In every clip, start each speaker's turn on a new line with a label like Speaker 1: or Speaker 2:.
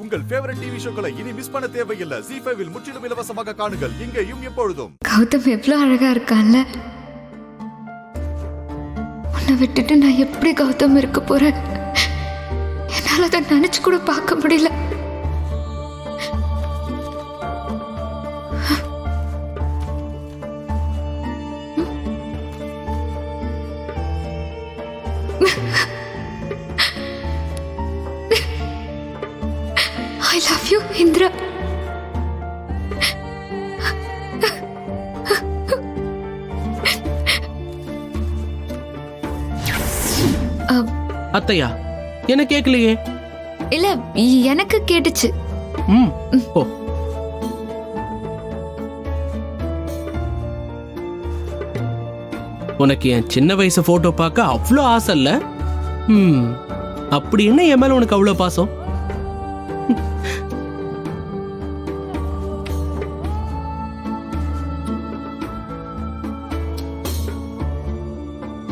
Speaker 1: உங்கள் favourite TV ஷோக்களை இனி miss பண்ண தேவையில்லை. ZEE5 இல் முற்றிலும் இலவசமாக காணுங்கள், இங்கேயும் எப்பொழுதும்.
Speaker 2: கௌதம் எவ்வளவு அழகா இருக்கான்ல. உன்னை விட்டுட்டு நான் எப்படி கௌதம் இருக்க போறேன்? என்னால அதை நினைச்சு கூட பார்க்க முடியல. I love you, Indra.
Speaker 3: அத்தையா, என்ன கேட்கலையே?
Speaker 2: இல்ல, எனக்கு கேட்டுச்சு.
Speaker 3: ஓ, உனக்கு என் சின்ன வயசு போட்டோ பார்க்க அவ்வளோ ஆசை இல்ல? அப்படி என்ன என் மேல உனக்கு அவ்வளோ பாசம்?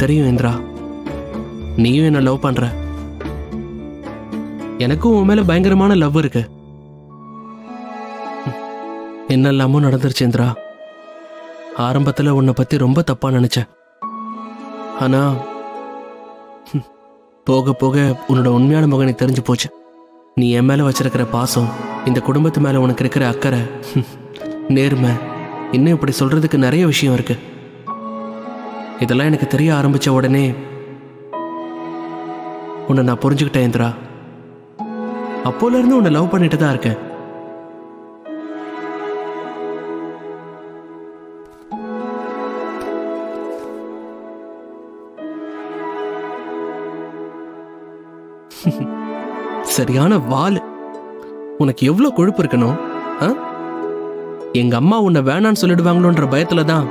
Speaker 3: தெரியும் இந்திரா, நீயும் என்ன லவ் பண்ற. எனக்கும் உன் மேல பயங்கரமான லவ் இருக்கு. என்னெல்லாமோ நடந்துருச்சு இந்திரா. ஆரம்பத்துல உன்னை பத்தி ரொம்ப தப்பா நினைச்சேன். ஆனா போக போக உன்னோட உண்மையான முகம் எனக்கு தெரிஞ்சு போச்சு. நீ என் மேல வச்சிருக்கிற பாசம், இந்த குடும்பத்து மேல உனக்கு இருக்கிற அக்கறை, நேர்மை, இன்னும் இப்படி சொல்றதுக்கு நிறைய விஷயம் இருக்கு. இதெல்லாம் எனக்கு தெரிய ஆரம்பிச்ச உடனே உன்னை நான் புரிஞ்சுக்கிட்டேன் இந்திரா. அப்போல இருந்து உன்னை லவ் பண்ணிட்டு தான் இருக்கேன். சரியான வால். உனக்கு எவ்வளவு கொழுப்பு இருக்கணும்? எங்க அம்மா உன்னை வேணான்னு சொல்லிடுவாங்களோன்ற பயத்துல தான்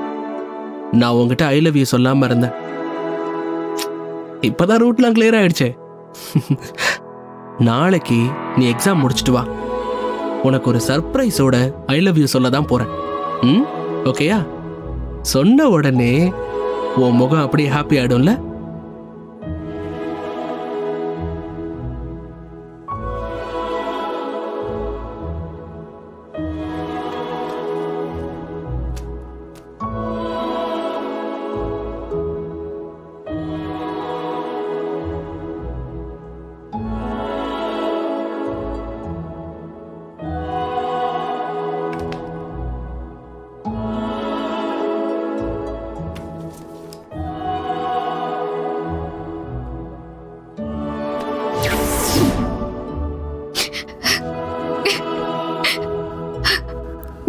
Speaker 3: நான் உங்ககிட்ட ஐ லவ் யூ சொல்லாம இருந்தேன். இப்பதான் ரூட்லாம் கிளியர் ஆயிடுச்சே. நாளைக்கு நீ எக்ஸாம் முடிச்சிட்டு வா. உனக்கு ஒரு சர்ப்ரைஸோட ஐ லவ் யூ சொல்ல தான் போறேன். ஓகேயா? சொன்ன உடனே உன் முகம் அப்படியே ஹாப்பி ஆயிடும்ல?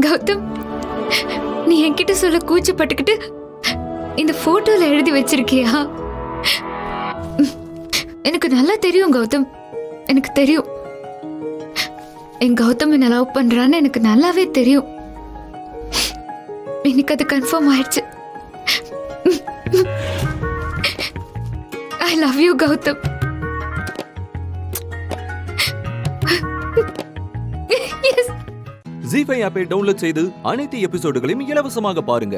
Speaker 2: கௌதம், நீ என்கிட்ட சொல்ல கூச்சப்பட்டுக்கிட்டு இந்த போட்டோல எழுதி வச்சிருக்கியா? எனக்கு நல்லா தெரியும் கௌதம், எனக்கு தெரியும். என் கௌதம் என்ன லவ் பண்றான்னு எனக்கு நல்லாவே தெரியும். எனக்கு அது கன்ஃபார்ம் ஆயிடுச்சு. I love you Gautham.
Speaker 1: ZEE5 ஆப்பை டவுன்லோட் செய்து அனைத்து எபிசோடுகளையும் இலவசமாக பாருங்க.